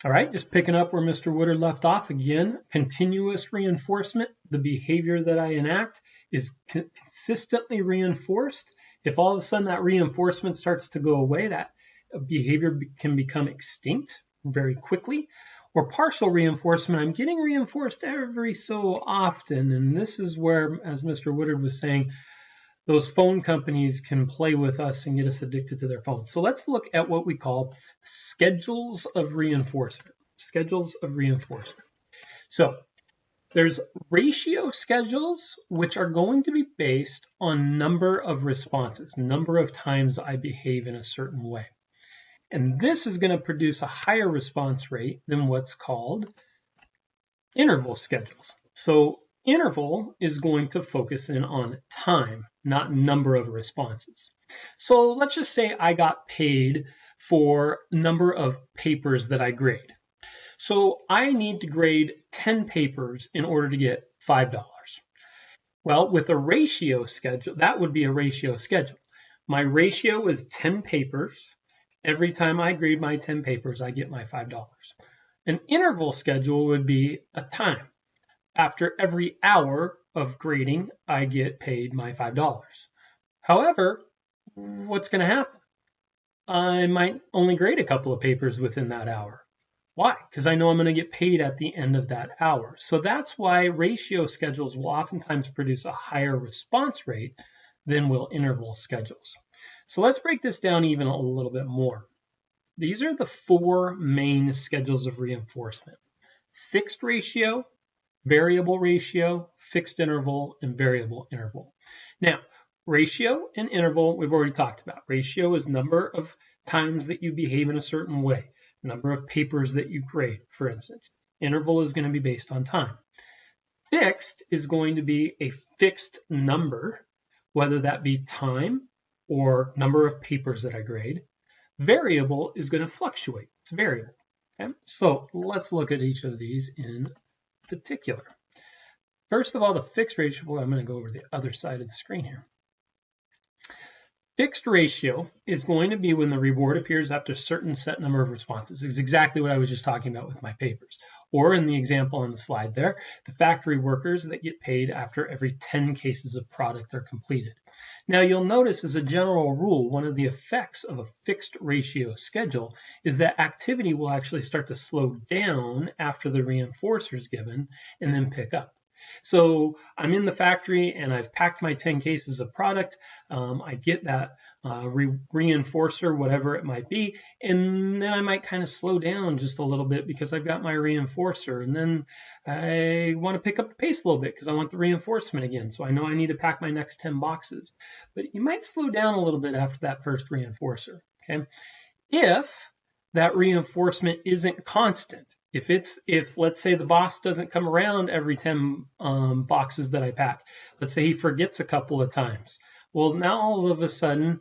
All right, just picking up where Mr. Woodard left off again, continuous reinforcement. The behavior that I enact is consistently reinforced. If all of a sudden that reinforcement starts to go away, that behavior can become extinct very quickly. Or partial reinforcement, I'm getting reinforced every so often. And this is where, as Mr. Woodard was saying, those phone companies can play with us and get us addicted to their phones. So let's look at what we call schedules of reinforcement. Schedules of reinforcement. So there's ratio schedules, which are going to be based on number of responses, number of times I behave in a certain way. And this is going to produce a higher response rate than what's called interval schedules. So interval is going to focus in on time, not number of responses. So let's just say I got paid for number of papers that I grade. So I need to grade 10 papers in order to get $5. Well, with a ratio schedule, that would be a ratio schedule. My ratio is 10 papers. Every time I grade my 10 papers, I get my $5. An interval schedule would be a time. After every hour of grading, I get paid my $5. However, what's going to happen? I might only grade a couple of papers within that hour. Why? Because I know I'm going to get paid at the end of that hour. So that's why ratio schedules will oftentimes produce a higher response rate than will interval schedules. So let's break this down even a little bit more. These are the four main schedules of reinforcement: fixed ratio, variable ratio, fixed interval, and variable interval. Now, ratio and interval, we've already talked about. Ratio is number of times that you behave in a certain way, number of papers that you grade, for instance. Interval is going to be based on time. Fixed is going to be a fixed number, whether that be time or number of papers that I grade. Variable is going to fluctuate. It's variable. Okay? So let's look at each of these in particular. First of all, the fixed ratio, I'm going to go over the other side of the screen here. Fixed ratio is going to be when the reward appears after a certain set number of responses. This is exactly what I was just talking about with my papers. Or in the example on the slide there, the factory workers that get paid after every 10 cases of product are completed. Now you'll notice as a general rule, one of the effects of a fixed ratio schedule is that activity will actually start to slow down after the reinforcer is given and then pick up. So I'm in the factory and I've packed my 10 cases of product. I get that reinforcer, whatever it might be, and then I might kind of slow down just a little bit because I've got my reinforcer. And then I want to pick up the pace a little bit because I want the reinforcement again. So I know I need to pack my next 10 boxes. But you might slow down a little bit after that first reinforcer. Okay? If that reinforcement isn't constant, if let's say the boss doesn't come around every 10 boxes that I pack, let's say he forgets a couple of times. Well, now all of a sudden,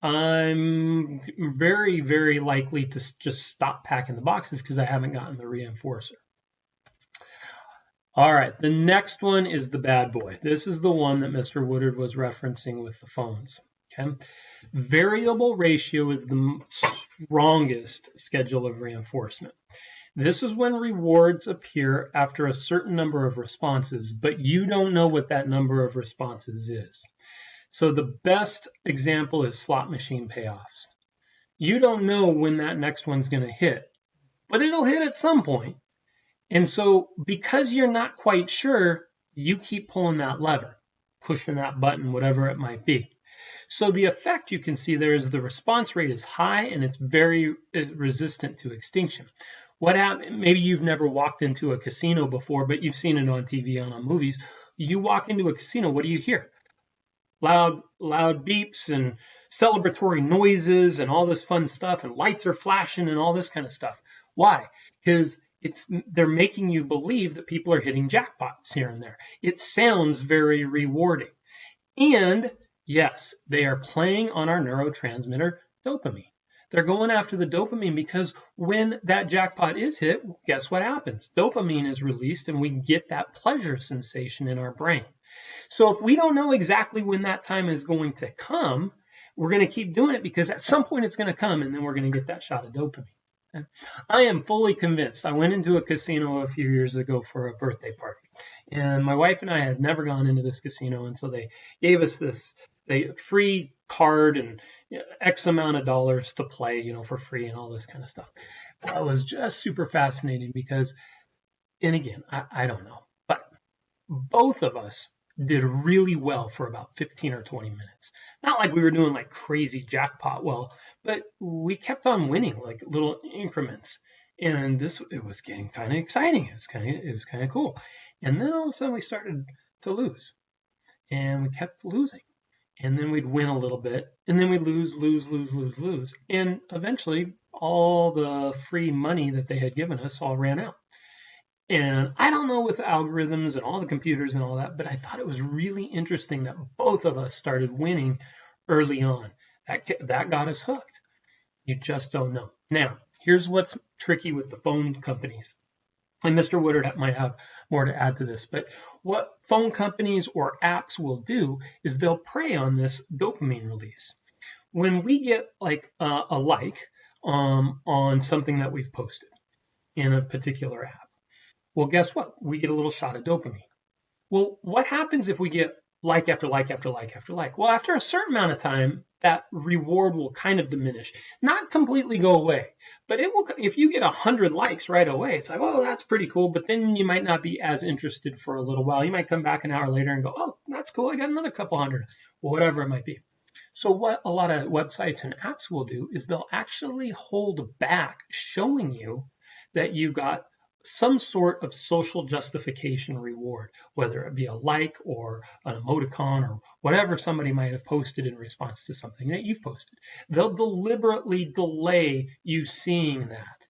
I'm very, very likely to just stop packing the boxes because I haven't gotten the reinforcer. All right, the next one is the bad boy. This is the one that Mr. Woodard was referencing with the phones. Okay? Variable ratio is the strongest schedule of reinforcement. This is when rewards appear after a certain number of responses, but you don't know what that number of responses is. So the best example is slot machine payoffs. You don't know when that next one's going to hit, but it'll hit at some point. And so because you're not quite sure, you keep pulling that lever, pushing that button, whatever it might be. So the effect you can see there is the response rate is high and it's very resistant to extinction. What happened? Maybe you've never walked into a casino before, but you've seen it on TV and on movies. You walk into a casino, what do you hear? Loud beeps and celebratory noises and all this fun stuff, and lights are flashing and all this kind of stuff. Why? Because they're making you believe that people are hitting jackpots here and there. It sounds very rewarding. And yes, they are playing on our neurotransmitter dopamine. They're going after the dopamine because when that jackpot is hit, guess what happens? Dopamine is released and we get that pleasure sensation in our brain. So if we don't know exactly when that time is going to come, we're going to keep doing it because at some point it's going to come and then we're going to get that shot of dopamine. I am fully convinced. I went into a casino a few years ago for a birthday party, and my wife and I had never gone into this casino, and so they gave us this free card and X amount of dollars to play, for free and all this kind of stuff. Well, it was just super fascinating because, and again, I don't know, but both of us did really well for about 15 or 20 minutes. Not like we were doing like crazy jackpot well, but we kept on winning like little increments. And it was getting kind of exciting. It was kind of cool. And then all of a sudden we started to lose. And we kept losing. And then we'd win a little bit. And then we'd lose. And eventually all the free money that they had given us all ran out. And I don't know with algorithms and all the computers and all that, but I thought it was really interesting that both of us started winning early on. That got us hooked. You just don't know. Now, here's what's tricky with the phone companies. And Mr. Woodard might have more to add to this, but what phone companies or apps will do is they'll prey on this dopamine release. When we get like a like on something that we've posted in a particular app, well, guess what? We get a little shot of dopamine. Well, what happens if we get like after like after like after like? Well, after a certain amount of time, that reward will kind of diminish. Not completely go away, but it will. If you get 100 likes right away, it's like, oh, that's pretty cool. But then you might not be as interested for a little while. You might come back an hour later and go, oh, that's cool. I got another couple hundred, or whatever it might be. So what a lot of websites and apps will do is they'll actually hold back showing you that you got some sort of social justification reward, whether it be a like or an emoticon or whatever somebody might have posted in response to something that you've posted. They'll deliberately delay you seeing that.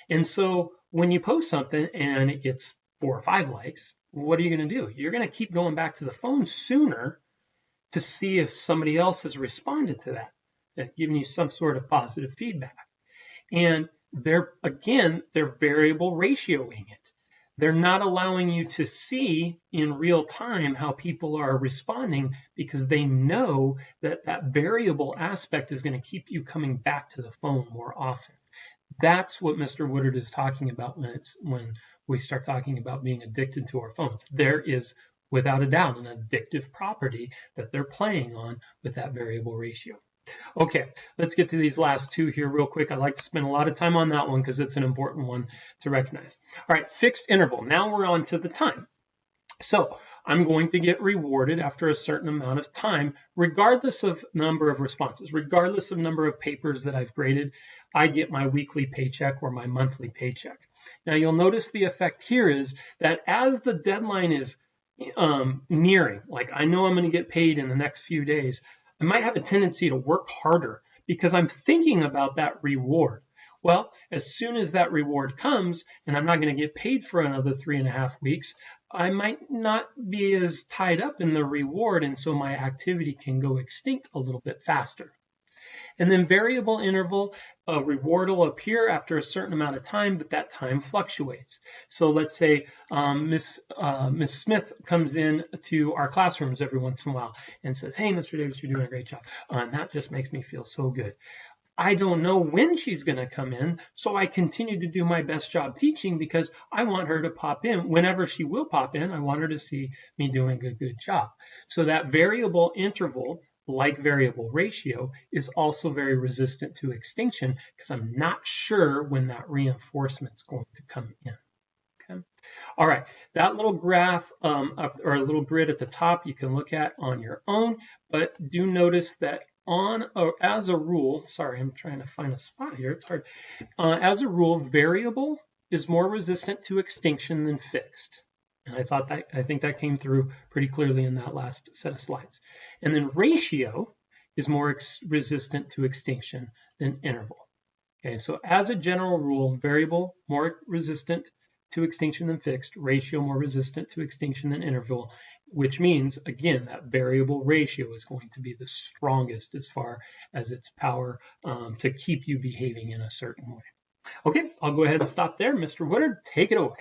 And so when you post something and it gets 4 or 5 likes, what are you going to do? You're going to keep going back to the phone sooner to see if somebody else has responded to that, giving you some sort of positive feedback. And they're variable ratioing it. They're not allowing you to see in real time how people are responding because they know that variable aspect is going to keep you coming back to the phone more often. That's what Mr. Woodard is talking about when we start talking about being addicted to our phones. There is, without a doubt, an addictive property that they're playing on with that variable ratio. Okay, let's get to these last two here real quick. I like to spend a lot of time on that one because it's an important one to recognize. All right, fixed interval. Now we're on to the time. So I'm going to get rewarded after a certain amount of time, regardless of number of responses, regardless of number of papers that I've graded. I get my weekly paycheck or my monthly paycheck. Now you'll notice the effect here is that as the deadline is nearing, like I know I'm going to get paid in the next few days, I might have a tendency to work harder because I'm thinking about that reward. Well, as soon as that reward comes and I'm not going to get paid for another 3.5 weeks, I might not be as tied up in the reward, and so my activity can go extinct a little bit faster. And then variable interval, a reward will appear after a certain amount of time, but that time fluctuates. So let's say Miss Smith comes in to our classrooms every once in a while and says, hey, Mr. Davis, you're doing a great job. And that just makes me feel so good. I don't know when she's going to come in, so I continue to do my best job teaching because I want her to pop in. Whenever she will pop in, I want her to see me doing a good job. So that variable interval, like variable ratio, is also very resistant to extinction because I'm not sure when that reinforcement is going to come in. Okay. All right, that little graph or a little grid at the top you can look at on your own, but do notice that as a rule, sorry, I'm trying to find a spot here, it's hard. As a rule, variable is more resistant to extinction than fixed. And I think that came through pretty clearly in that last set of slides. And then ratio is more resistant to extinction than interval. Okay, so as a general rule, variable more resistant to extinction than fixed, ratio more resistant to extinction than interval, which means, again, that variable ratio is going to be the strongest as far as its power to keep you behaving in a certain way. Okay, I'll go ahead and stop there. Mr. Woodard, take it away.